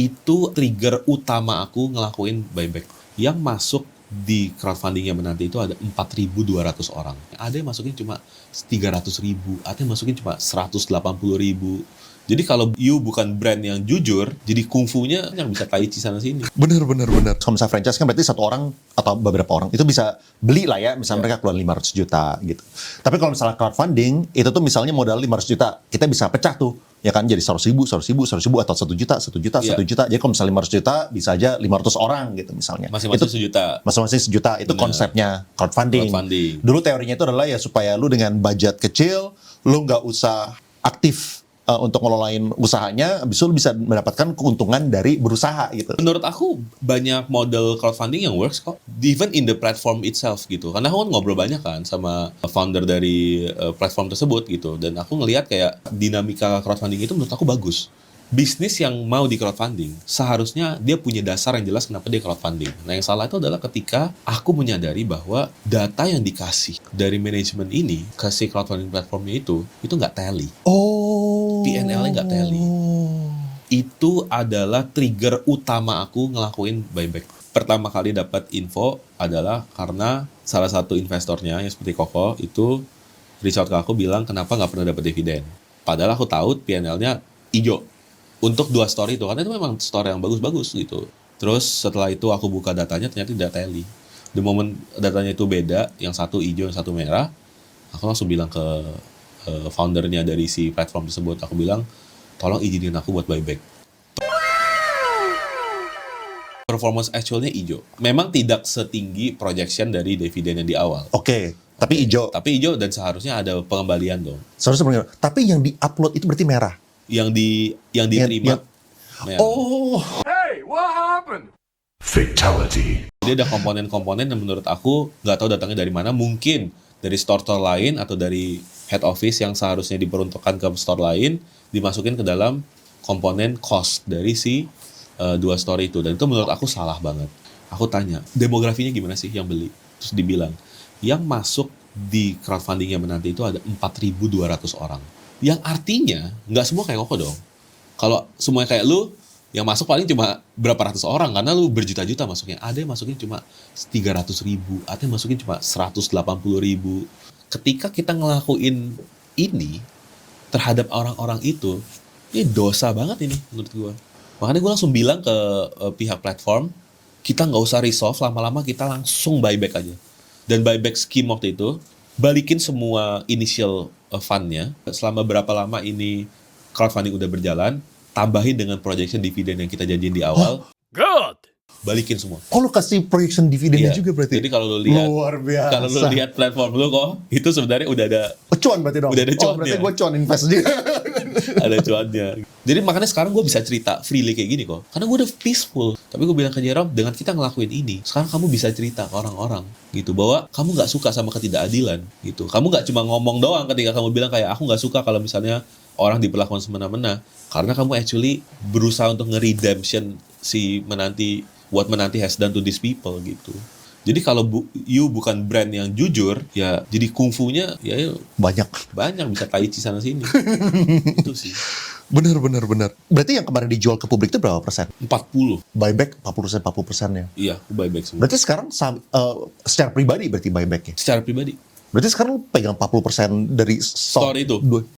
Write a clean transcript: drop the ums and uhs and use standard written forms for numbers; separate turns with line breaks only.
Itu trigger utama aku ngelakuin buyback. Yang masuk di crowdfunding-nya menanti itu ada 4.200 orang. Ada yang masukin cuma 300.000, ada yang masukin cuma 180.000. Jadi kalau you bukan brand yang jujur, jadi kungfunya yang bisa tai chi sana sini.
Bener. Kalau misalnya franchise kan berarti satu orang atau beberapa orang itu bisa beli lah ya, misalnya mereka keluar 500 juta gitu. Tapi kalau misalnya crowdfunding, itu tuh misalnya modal 500 juta, kita bisa pecah tuh, ya kan, jadi 100.000 atau 1 juta. Jadi kalau misalnya 500 juta, bisa aja 500 orang gitu misalnya.
Masing-masing
Itu
sejuta.
Masing-masing sejuta, itu
Bener.
konsepnya crowdfunding. Dulu teorinya itu adalah ya supaya lu dengan budget kecil, lu nggak usah aktif untuk ngelolain usahanya, habis itu lu bisa mendapatkan keuntungan dari berusaha gitu.
Menurut aku banyak model crowdfunding yang works kok, even in the platform itself gitu. Karena aku kan ngobrol banyak kan sama founder dari platform tersebut gitu, dan aku ngelihat kayak dinamika crowdfunding itu menurut aku bagus. Bisnis yang mau di crowdfunding seharusnya dia punya dasar yang jelas kenapa dia crowdfunding. Nah, yang salah itu adalah ketika aku menyadari bahwa data yang dikasih dari manajemen ini ke si crowdfunding platformnya itu nggak tally. PNL-nya nggak tally. Itu adalah trigger utama aku ngelakuin buyback. Pertama kali dapat info adalah karena salah satu investornya yang seperti Koko itu reach out ke aku bilang kenapa nggak pernah dapat dividen. Padahal aku tahu PNL-nya hijau untuk 2 story itu, karena itu memang story yang bagus-bagus gitu. Terus setelah itu aku buka datanya, ternyata tidak tally. The moment datanya itu beda, yang satu hijau, yang satu merah, aku langsung bilang ke foundernya dari si platform tersebut, aku bilang, tolong izinin aku buat buyback. Performance actualnya hijau. Memang tidak setinggi projection dari dividen yang di awal.
Oke, tapi hijau.
Tapi hijau dan seharusnya ada pengembalian dong.
Seharusnya benar. Tapi yang di-upload itu berarti merah.
Yang diterima. merah.
Hey, what happened? Fatality.
Jadi ada komponen-komponen yang menurut aku nggak tahu datangnya dari mana. Mungkin dari store-store lain atau dari head office yang seharusnya diperuntukkan ke store lain, dimasukin ke dalam komponen cost dari si 2 store itu. Dan itu menurut aku salah banget. Aku tanya, demografinya gimana sih yang beli? Terus dibilang, yang masuk di crowdfunding-nya menanti itu ada 4.200 orang. Yang artinya, nggak semua kayak Koko dong. Kalau semuanya kayak lu, yang masuk paling cuma berapa ratus orang, karena lu berjuta-juta masuknya. Ada yang masukin cuma 300.000, ada yang masukin cuma 180.000. Ketika kita ngelakuin ini terhadap orang-orang itu, ini dosa banget ini menurut gue. Makanya gue langsung bilang ke pihak platform, kita nggak usah resolve, lama-lama kita langsung buyback aja. Dan buyback scheme waktu itu, balikin semua initial fund-nya, selama berapa lama ini crowdfunding udah berjalan, tambahin dengan projection dividen yang kita janjiin di awal,
Good.
balikin semua.
Oh, lu kasih projection dividennya
Iya.
juga berarti?
Jadi kalau lu lihat,
Luar biasa.
kalau lu lihat platform lu kok, itu sebenarnya udah ada
Cuan berarti dong?
Udah ada
Oh,
cuannya.
berarti gue cuan invest juga.
ada cuannya. Jadi makanya sekarang gue bisa cerita freely kayak gini kok. Karena gue udah peaceful. Tapi gue bilang ke Jerome, dengan kita ngelakuin ini, sekarang kamu bisa cerita ke orang-orang gitu, bahwa kamu nggak suka sama ketidakadilan gitu. Kamu nggak cuma ngomong doang ketika kamu bilang kayak aku nggak suka kalau misalnya orang diperlakukan semena-mena. Karena kamu actually berusaha untuk nge-redemption si menanti, what menanti has done to these people gitu. Jadi kalau you bukan brand yang jujur, ya jadi kungfunya ya banyak bisa tai chi sana sini. Itu sih.
Bener. Berarti yang kemarin dijual ke publik itu berapa persen?
40.
Buyback 40% ya?
Iya, aku buyback semua.
Berarti sekarang secara pribadi berarti buybacknya?
Secara pribadi.
Berarti sekarang lu pegang 40% dari
Store itu?